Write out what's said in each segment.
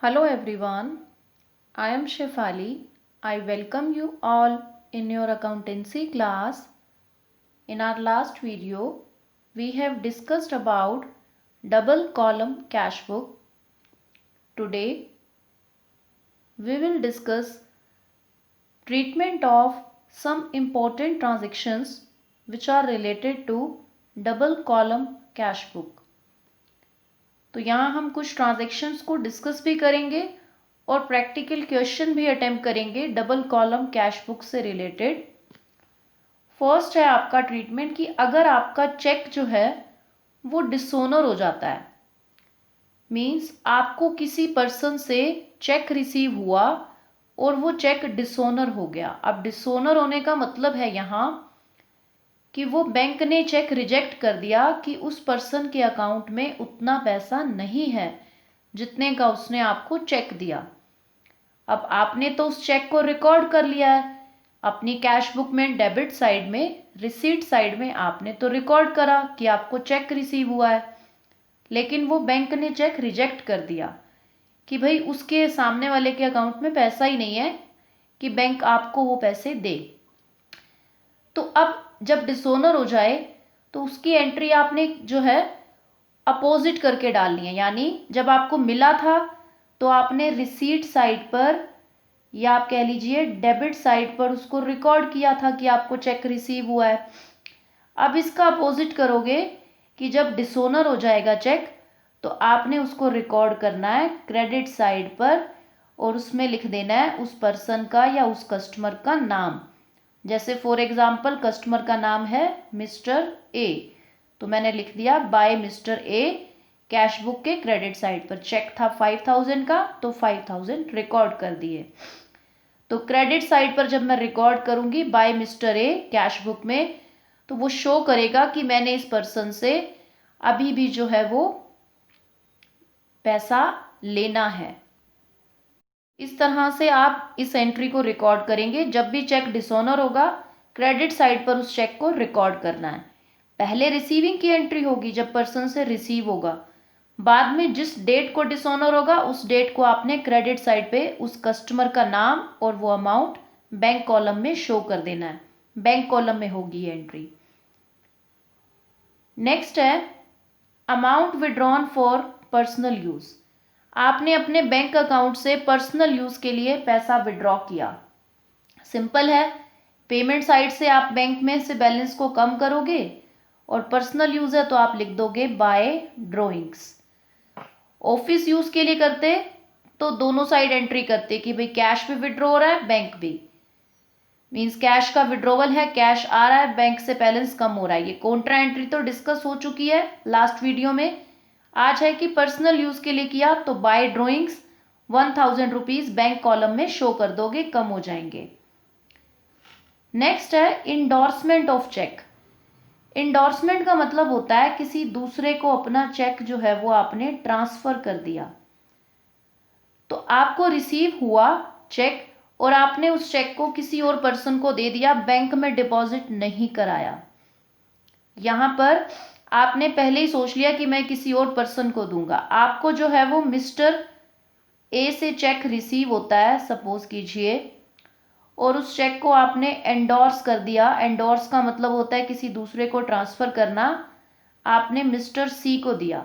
Hello everyone, I am Shefali. I welcome you all in your accountancy class. In our last video, we have discussed about double column cash book. Today, we will discuss treatment of some important transactions which are related to double column cash book. तो यहाँ हम कुछ transactions को discuss भी करेंगे और practical question भी attempt करेंगे डबल कॉलम कैश बुक से रिलेटेड। फर्स्ट है आपका ट्रीटमेंट कि अगर आपका चेक जो है वो डिसोनर हो जाता है, मींस आपको किसी पर्सन से चेक रिसीव हुआ और वो चेक डिसोनर हो गया। अब डिसोनर होने का मतलब है यहाँ कि वो बैंक ने चेक रिजेक्ट कर दिया कि उस पर्सन के अकाउंट में उतना पैसा नहीं है जितने का उसने आपको चेक दिया। अब आपने तो उस चेक को रिकॉर्ड कर लिया है अपनी कैश बुक में, डेबिट साइड में, रिसीट साइड में आपने तो रिकॉर्ड करा कि आपको चेक रिसीव हुआ है, लेकिन वो बैंक ने चेक रिजेक्ट कर दिया कि भाई उसके सामने वाले के अकाउंट में पैसा ही नहीं है कि बैंक आपको वो पैसे दे। तो अब जब डिसोनर हो जाए तो उसकी एंट्री आपने जो है अपोजिट करके डालनी है, यानी जब आपको मिला था तो आपने रिसीट साइड पर या आप कह लीजिए डेबिट साइड पर उसको रिकॉर्ड किया था कि आपको चेक रिसीव हुआ है। अब इसका अपोजिट करोगे कि जब डिसोनर हो जाएगा चेक तो आपने उसको रिकॉर्ड करना है क्रेडिट साइड पर और उसमें लिख देना है उस पर्सन का या उस कस्टमर का नाम। जैसे फॉर एग्जांपल कस्टमर का नाम है मिस्टर ए, तो मैंने लिख दिया by mister A. Cash book के क्रेडिट साइड पर चेक था 5000 का तो 5000 रिकॉर्ड कर दिए। तो क्रेडिट साइड पर जब मैं रिकॉर्ड करूंगी by mister A cash book में तो वो शो करेगा कि मैंने इस पर्सन से अभी भी जो है वो पैसा लेना है। इस तरह से आप इस एंट्री को रिकॉर्ड करेंगे। जब भी चेक डिसऑनर होगा क्रेडिट साइड पर उस चेक को रिकॉर्ड करना है। पहले रिसीविंग की एंट्री होगी जब पर्सन से रिसीव होगा, बाद में जिस डेट को डिसऑनर होगा उस डेट को आपने क्रेडिट साइड पे उस कस्टमर का नाम और वो अमाउंट बैंक कॉलम में शो कर देना है। बैंक कॉलम में होगी ये एंट्री। नेक्स्ट है amount withdrawn for personal use. आपने अपने बैंक अकाउंट से पर्सनल यूज के लिए पैसा विड्रॉ किया। सिंपल है, पेमेंट साइड से आप बैंक में से बैलेंस को कम करोगे और पर्सनल यूज है तो आप लिख दोगे बाय ड्रॉइंग्स। ऑफिस यूज के लिए करते तो दोनों साइड एंट्री करते कि भाई कैश भी विड्रॉ हो रहा है, बैंक भी, मींस कैश का विड्रॉवल है, कैश आ रहा है, बैंक से बैलेंस कम हो रहा है। ये कॉन्ट्रा एंट्री तो डिस्कस हो चुकी है लास्ट वीडियो में। आज है कि पर्सनल यूज के लिए किया तो by drawings 1000 rupees bank column में शो कर दोगे, कम हो जाएंगे। नेक्स्ट है इंडोर्समेंट ऑफ चेक। इंडोर्समेंट का मतलब होता है किसी दूसरे को अपना चेक जो है वो आपने ट्रांसफर कर दिया। तो आपको रिसीव हुआ चेक और आपने उस चेक को किसी और पर्सन को दे दिया, बैंक में डिपॉजिट नहीं कराया। यहां पर आपने पहले ही सोच लिया कि मैं किसी और पर्सन को दूंगा। आपको जो है वो मिस्टर ए से चेक रिसीव होता है सपोज कीजिए, और उस चेक को आपने एंडोर्स कर दिया। एंडोर्स का मतलब होता है किसी दूसरे को ट्रांसफर करना। आपने मिस्टर सी को दिया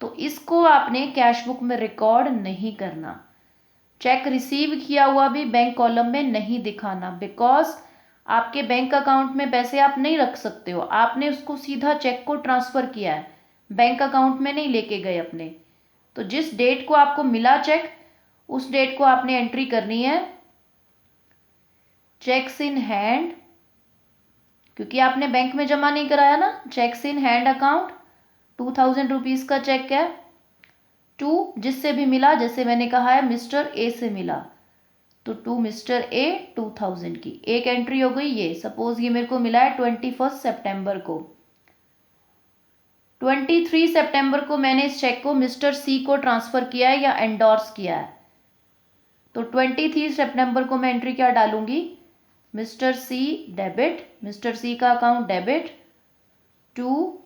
तो इसको आपने कैश बुक में रिकॉर्ड नहीं करना। चेक रिसीव किया हुआ भी बैंक कॉलम में नहीं दिखाना, बिकॉज आपके बैंक अकाउंट में पैसे आप नहीं रख सकते हो। आपने उसको सीधा चेक को ट्रांसफर किया है, बैंक अकाउंट में नहीं लेके गए अपने। तो जिस डेट को आपको मिला चेक उस डेट को आपने एंट्री करनी है चेक्स इन हैंड, क्योंकि आपने बैंक में जमा नहीं कराया ना। Checks in hand account 2000 rupees का चेक है टू जिससे भी मिला, जैसे मैंने कहा है मिस्टर ए से मिला तो टू मिस्टर ए 2000 की एक एंट्री हो गई। ये सपोज ये मेरे को मिला है 21 सितंबर को, 23 सितंबर को मैंने इस चेक को मिस्टर सी को ट्रांसफर किया है या एंडोर्स किया है। तो 23 सितंबर को मैं एंट्री क्या डालूंगी, मिस्टर सी डेबिट, मिस्टर सी का अकाउंट डेबिट टू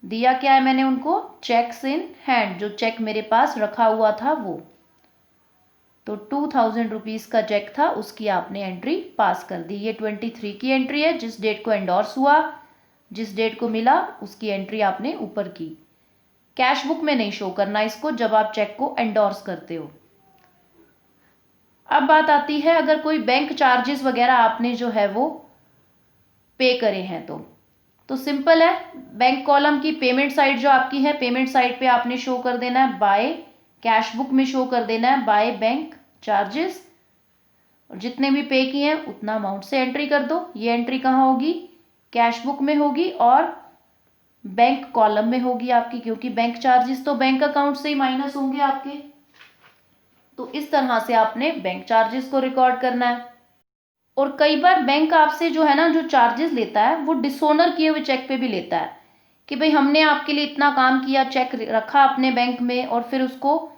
दिया क्या है मैंने उनको? चेक्स इन हैंड, जो चेक मेरे पास रखा हुआ था वो। तो 2000 रुपीज़ का चेक था, उसकी आपने एंट्री पास कर दी। ये 23 की एंट्री है, जिस डेट को एंडोर्स हुआ, जिस डेट को मिला, उसकी एंट्री आपने ऊपर की। कैश बुक में नहीं शो करना इसको जब आप चेक को एंडोर्स करते हो। अब बात आती है अगर कोई बैंक चार्जेस वगैरह आपने जो है वो पे करे हैं तो सिंपल है, बैंक कॉलम की पेमेंट साइड जो आपकी है, पेमेंट साइड पे आपने शो कर देना है बाय, कैश बुक में शो कर देना है बाय बैंक चार्जेस, और जितने भी पे किए हैं उतना अमाउंट से एंट्री कर दो। ये एंट्री कहाँ होगी? कैश बुक में होगी और बैंक कॉलम में होगी आपकी, क्योंकि बैंक चार्जेस तो बैंक अकाउंट से ही माइनस होंगे आपके। तो इस तरह से आपने बैंक चार्जेस को रिकॉर्ड करना है। और कई बार बैंक आपसे जो है ना, जो चार्जेस लेता है वो डिसऑनर किए हुए चेक पे भी लेता है, कि भाई हमने आपके लिए इतना काम किया, चेक रखा अपने बैंक में और फिर उसको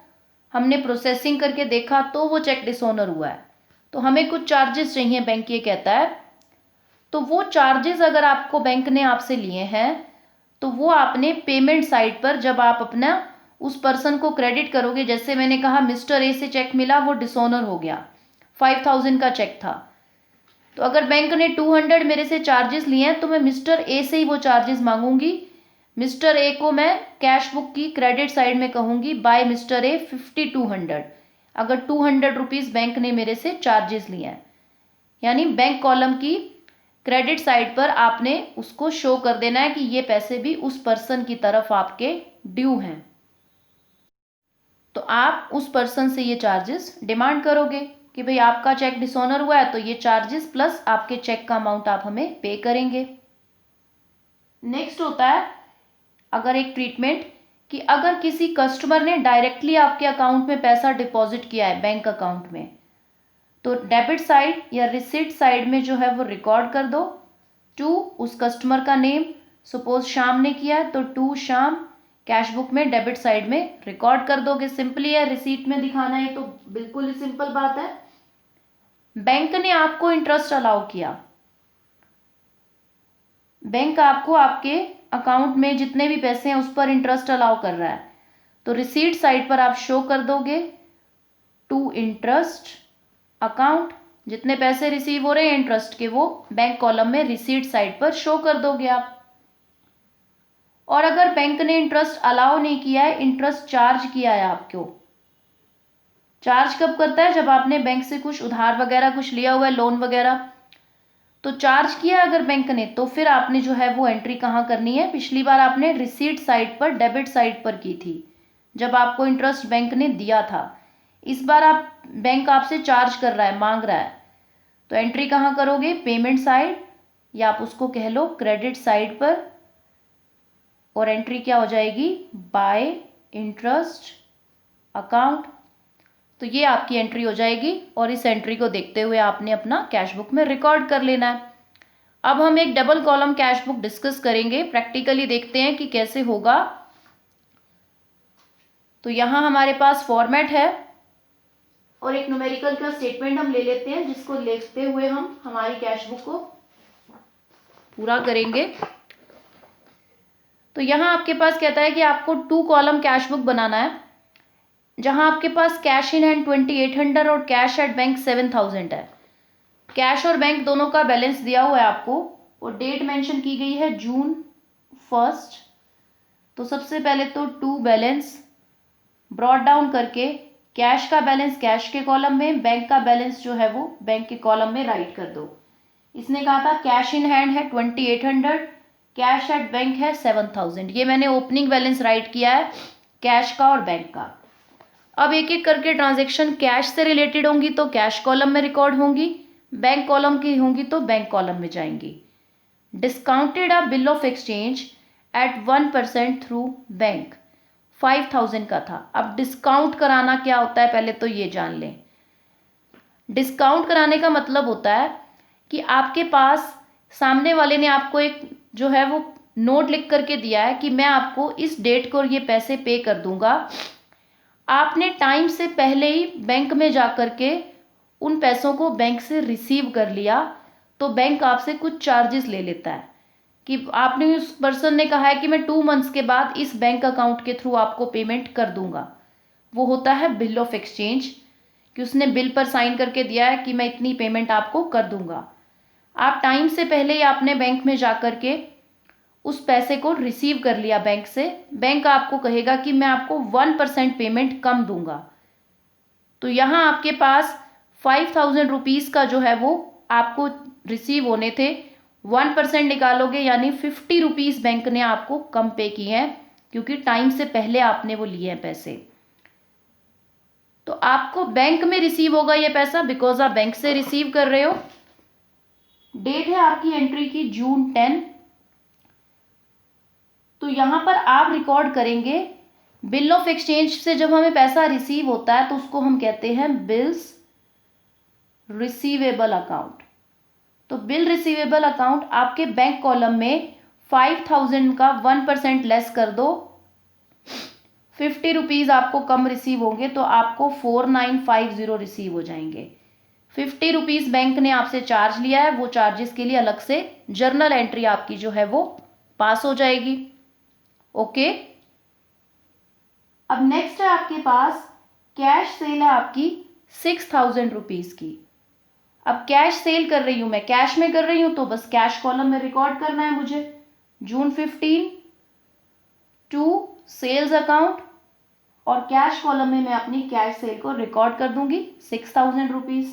हमने प्रोसेसिंग करके देखा तो वो चेक डिसऑनर हुआ है, तो हमें कुछ चार्जेस चाहिए, बैंक ये कहता है। तो वो चार्जेस अगर आपको बैंक ने आपसे लिए हैं तो वो आपने पेमेंट साइड पर जब आप अपना उस पर्सन को क्रेडिट करोगे, जैसे मैंने कहा मिस्टर ए से चेक मिला, वो डिसऑनर हो गया, 5000 का चेक था, तो अगर बैंक ने 200 मेरे से चार्जेस लिए हैं तो मैं मिस्टर ए से ही वो चार्जेस मांगूंगी। मिस्टर ए को मैं कैश बुक की क्रेडिट साइड में कहूंगी बाय मिस्टर ए 5200, अगर 200 रुपीज़ बैंक ने मेरे से चार्जेस लिए हैं। यानी बैंक कॉलम की क्रेडिट साइड पर आपने उसको शो कर देना है कि ये पैसे भी उस पर्सन की तरफ आपके ड्यू हैं, तो आप उस पर्सन से ये चार्जेस डिमांड करोगे कि भाई आपका चेक डिसऑनर हुआ है तो ये चार्जेस प्लस आपके चेक का अमाउंट आप हमें पे करेंगे। नेक्स्ट होता है अगर एक ट्रीटमेंट, कि अगर किसी कस्टमर ने डायरेक्टली आपके अकाउंट में पैसा डिपॉजिट किया है बैंक अकाउंट में, तो डेबिट साइड या रिसीट साइड में जो है वो रिकॉर्ड कर दो टू उस कस्टमर का नेम, सपोज श्याम ने किया है तो टू श्याम, कैश बुक में डेबिट साइड में रिकॉर्ड कर दोगे। सिंपली है, रिसीट में दिखाना है तो बिल्कुल ही सिंपल बात है। बैंक ने आपको इंटरेस्ट अलाउ किया, बैंक आपको आपके अकाउंट में जितने भी पैसे हैं उस पर इंटरेस्ट अलाउ कर रहा है, तो रिसीट साइड पर आप शो कर दोगे टू इंटरेस्ट अकाउंट, जितने पैसे रिसीव हो रहे हैं इंटरेस्ट के वो बैंक कॉलम में रिसीट साइड पर शो कर दोगे आप। और अगर बैंक ने इंटरेस्ट अलाउ नहीं किया है, इंटरेस्ट चार्ज किया है आपको, चार्ज कब करता है? जब आपने बैंक से कुछ उधार वगैरह कुछ लिया हुआ है, लोन वगैरह, तो चार्ज किया अगर बैंक ने, तो फिर आपने जो है वो एंट्री कहाँ करनी है? पिछली बार आपने रिसीट साइड पर डेबिट साइड पर की थी जब आपको इंटरेस्ट बैंक ने दिया था। इस बार आप बैंक आपसे चार्ज कर रहा है, मांग रहा है, तो एंट्री कहाँ करोगे? पेमेंट साइड, या आप उसको कह लो क्रेडिट साइड पर, और एंट्री क्या हो जाएगी? Bye interest account. तो ये आपकी एंट्री हो जाएगी और इस एंट्री को देखते हुए आपने अपना कैश बुक में रिकॉर्ड कर लेना है। अब हम एक double column cash book discuss करेंगे, प्रैक्टिकली देखते हैं कि कैसे होगा। तो यहाँ हमारे पास फॉर्मेट है और एक न्यूमेरिकल का स्टेटमेंट हम ले लेते हैं, जिसको लिखते हुए हम हमारी कैश बुक को पूरा करेंगे। तो यहाँ आपके पास कहता है कि आपको 2 कॉलम कैश बुक बनाना है, जहां आपके पास कैश इन हैंड 2800 और कैश एट बैंक 7000 है। कैश और बैंक दोनों का बैलेंस दिया हुआ है आपको और डेट मेंशन की गई है June 1। तो सबसे पहले तो टू बैलेंस ब्रॉट डाउन करके कैश का बैलेंस कैश के कॉलम में, बैंक का बैलेंस जो है वो बैंक के कॉलम में राइट कर दो। इसने कहा था कैश इन हैंड है 2800, कैश एट बैंक है 7000, ये मैंने ओपनिंग बैलेंस राइट किया है कैश का और बैंक का। अब एक एक करके ट्रांजैक्शन कैश से रिलेटेड होंगी तो कैश कॉलम में रिकॉर्ड होंगी, बैंक कॉलम की होंगी तो बैंक कॉलम में जाएंगी। Discounted a bill of exchange at 1% through bank, 5000 का था। अब डिस्काउंट कराना क्या होता है पहले तो ये जान लें। डिस्काउंट कराने का मतलब होता है कि आपके पास सामने वाले ने आपको एक जो है वो नोट लिख करके दिया है कि मैं आपको इस डेट को ये पैसे पे कर दूंगा, आपने टाइम से पहले ही बैंक में जा कर के उन पैसों को बैंक से रिसीव कर लिया, तो बैंक आपसे कुछ चार्जेस ले लेता है। कि आपने, उस पर्सन ने कहा है कि मैं 2 मंथ्स के बाद इस बैंक अकाउंट के थ्रू आपको पेमेंट कर दूंगा, वो होता है बिल ऑफ एक्सचेंज, कि उसने बिल पर साइन करके दिया है कि मैं इतनी पेमेंट आपको कर दूंगा। आप टाइम से पहले ही आपने बैंक में जा कर के उस पैसे को रिसीव कर लिया बैंक से, बैंक आपको कहेगा कि मैं आपको 1% पेमेंट कम दूंगा। तो यहाँ आपके पास 5,000 रुपीज़ का जो है वो आपको रिसीव होने थे, 1% निकालोगे यानी 50 रुपीज़ बैंक ने आपको कम पे किए हैं, क्योंकि टाइम से पहले आपने वो लिए हैं पैसे। तो आपको बैंक में रिसीव होगा ये पैसा, बिकॉज आप बैंक से रिसीव कर रहे हो। डेट है आपकी एंट्री की जून 10। तो यहां पर आप रिकॉर्ड करेंगे बिल ऑफ एक्सचेंज से जब हमें पैसा रिसीव होता है तो उसको हम कहते हैं बिल्स रिसीवेबल अकाउंट। तो बिल रिसीवेबल अकाउंट आपके बैंक कॉलम में 5,000 का 1% लेस कर दो, 50 रुपीज़ आपको कम रिसीव होंगे तो आपको 4950 रिसीव हो जाएंगे। 50 रुपीज़ बैंक ने आपसे चार्ज लिया है, वो चार्जेस के लिए अलग से जर्नल एंट्री आपकी जो है वो पास हो जाएगी। ओके। अब नेक्स्ट है आपके पास कैश सेल है आपकी 6,000 रुपीज़ की। अब कैश सेल कर रही हूँ मैं, कैश में कर रही हूँ, तो बस कैश कॉलम में रिकॉर्ड करना है मुझे जून 15 टू सेल्स अकाउंट, और कैश कॉलम में मैं अपनी कैश सेल को रिकॉर्ड कर दूंगी 6,000 रुपीज़।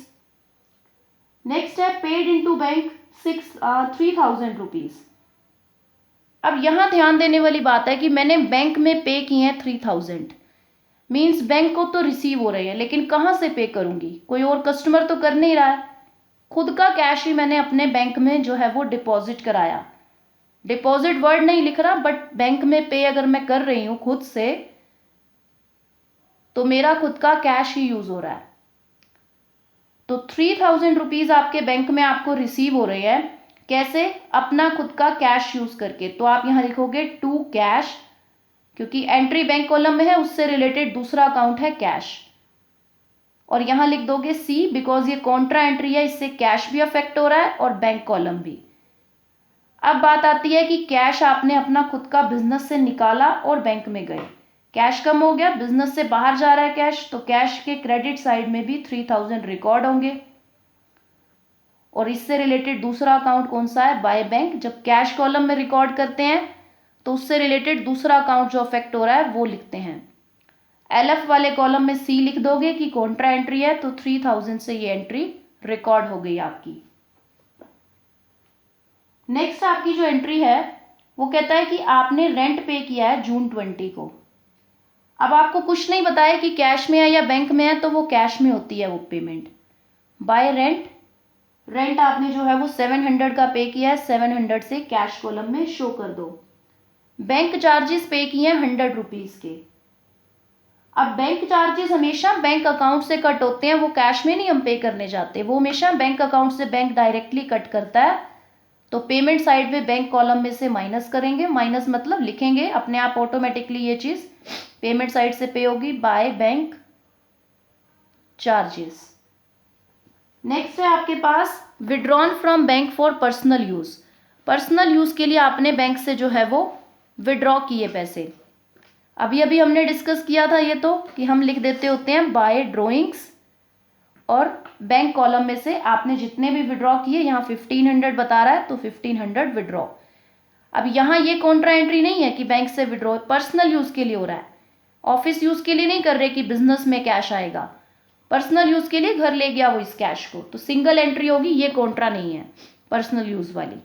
नेक्स्ट है पेड इनटू बैंक 3,000 रुपीज़। अब यहां ध्यान देने वाली बात है कि मैंने बैंक में पे किए हैं 3,000, मीन्स बैंक को तो रिसीव हो रहे हैं, लेकिन कहां से पे करूंगी, कोई और कस्टमर तो कर नहीं रहा है, खुद का कैश ही मैंने अपने बैंक में जो है वो डिपॉजिट कराया। डिपॉजिट वर्ड नहीं लिख रहा, बट बैंक में पे अगर मैं कर रही हूं खुद से तो मेरा खुद का कैश ही यूज हो रहा है। तो 3,000 रुपीज़ आपके बैंक में आपको रिसीव हो रहे हैं, कैसे, अपना खुद का कैश यूज करके। तो आप यहां लिखोगे टू कैश, क्योंकि एंट्री बैंक कॉलम में है, उससे रिलेटेड दूसरा अकाउंट है कैश, और यहां लिख दोगे सी, बिकॉज ये कॉन्ट्रा एंट्री है, इससे कैश भी अफेक्ट हो रहा है और बैंक कॉलम भी। अब बात आती है कि कैश आपने अपना खुद का बिजनेस से निकाला और बैंक में गए, कैश कम हो गया, बिजनेस से बाहर जा रहा है कैश, तो कैश के क्रेडिट साइड में भी 3,000 रिकॉर्ड होंगे। और इससे रिलेटेड दूसरा अकाउंट कौन सा है, बाय बैंक। जब कैश कॉलम में रिकॉर्ड करते हैं तो उससे रिलेटेड दूसरा अकाउंट जो अफेक्ट हो रहा है वो लिखते हैं। एलएफ वाले कॉलम में सी लिख दोगे कि कॉन्ट्रा एंट्री है, तो 3,000 से ये एंट्री रिकॉर्ड हो गई आपकी। नेक्स्ट आपकी जो एंट्री है वो कहता है कि आपने रेंट पे किया है जून 20 को। अब आपको कुछ नहीं बताया कि कैश में है या बैंक में है, तो वो कैश में होती है वो पेमेंट। बाय रेंट, रेंट आपने जो है वो 700 का पे किया है, 700 से कैश कॉलम में शो कर दो। बैंक चार्जेस पे किए हैं 100 रुपीज़ के। अब बैंक चार्जेस हमेशा बैंक अकाउंट से कट होते हैं, वो कैश में नहीं हम पे करने जाते, वो हमेशा बैंक अकाउंट से बैंक डायरेक्टली कट करता है। तो पेमेंट साइड में बैंक कॉलम में से माइनस करेंगे, माइनस मतलब लिखेंगे अपने आप ऑटोमेटिकली, ये चीज़ पेमेंट साइड से पे होगी बाय बैंक चार्जेस। नेक्स्ट है आपके पास withdrawn from bank for personal use. Personal use के लिए आपने बैंक से जो है वो विड्रॉ किए पैसे। अभी अभी हमने डिस्कस किया था ये, तो कि हम लिख देते होते हैं बाय ड्रॉइंग्स, और बैंक कॉलम में से आपने जितने भी विड्रॉ किए, यहाँ 1,500 बता रहा है तो 1,500 विड्रॉ। अब यहाँ ये कॉन्ट्रा एंट्री नहीं है कि बैंक से विड्रॉ, पर्सनल यूज़ के लिए हो रहा है, ऑफिस यूज़ के लिए नहीं कर रहे कि बिजनेस में कैश आएगा, पर्सनल यूज़ के लिए घर ले गया वो इस कैश को, तो सिंगल एंट्री होगी, ये कॉन्ट्रा नहीं है पर्सनल यूज़ वाली।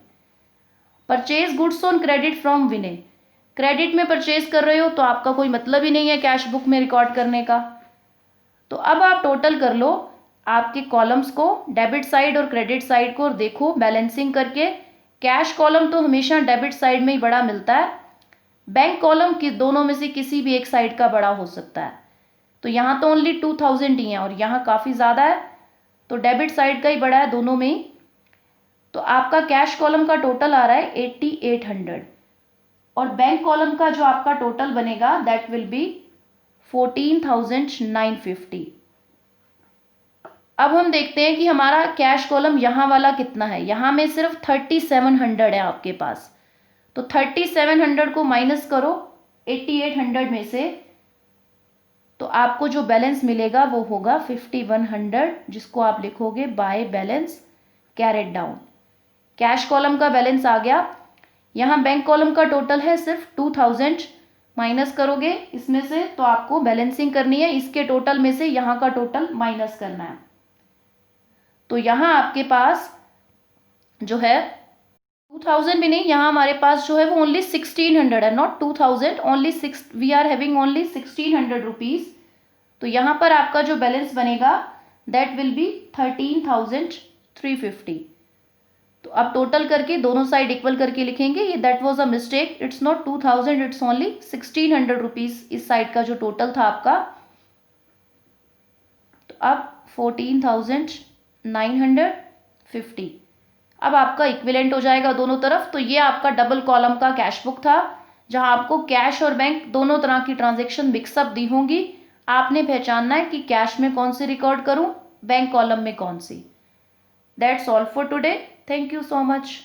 Purchase goods on credit from Vinay, credit में परचेज कर रहे हो तो आपका कोई मतलब ही नहीं है कैश बुक में रिकॉर्ड करने का। तो अब आप टोटल कर लो आपके कॉलम्स को, डेबिट साइड और क्रेडिट साइड को, और देखो बैलेंसिंग करके, कैश कॉलम तो हमेशा डेबिट साइड में ही बड़ा मिलता है, बैंक कॉलम की दोनों में से किसी भी एक साइड का बड़ा हो सकता है। तो यहाँ तो ओनली 2,000 ही है और यहाँ काफ़ी ज़्यादा है, तो डेबिट साइड का ही बड़ा है दोनों में ही। तो आपका कैश कॉलम का टोटल आ रहा है 8,800, और बैंक कॉलम का जो आपका टोटल बनेगा दैट विल बी 14,950। अब हम देखते हैं कि हमारा कैश कॉलम यहाँ वाला कितना है। यहाँ में सिर्फ 3,700 है आपके पास, तो 3700 को माइनस करो 8800 में से, तो आपको जो बैलेंस मिलेगा वो होगा 5100, जिसको आप लिखोगे by balance carried down. Cash column का बैलेंस आ गया। यहाँ बैंक कॉलम का टोटल है सिर्फ 2000, माइनस करोगे इसमें से तो आपको बैलेंसिंग करनी है, इसके टोटल में से यहाँ का टोटल माइनस करना है। तो यहाँ आपके पास जो है 2000 भी नहीं, यहाँ हमारे पास जो है वो ओनली 1600 है, not 2000, only we are having only 1600 rupees. तो यहाँ पर आपका जो बैलेंस बनेगा दैट विल बी 13,350। तो अब टोटल करके दोनों साइड इक्वल करके लिखेंगे, ये that was a mistake, it's not 2000, it's only 1600 rupees इस साइड का जो टोटल था आपका। तो अब 14,950 अब आपका इक्विवेलेंट हो जाएगा दोनों तरफ। तो ये आपका डबल कॉलम का कैश बुक था, जहां आपको कैश और बैंक दोनों तरह की ट्रांजेक्शन मिक्सअप दी होंगी। आपने पहचानना है कि कैश में कौन सी रिकॉर्ड करूं, बैंक कॉलम में कौन सी। That's all for today. Thank you so much.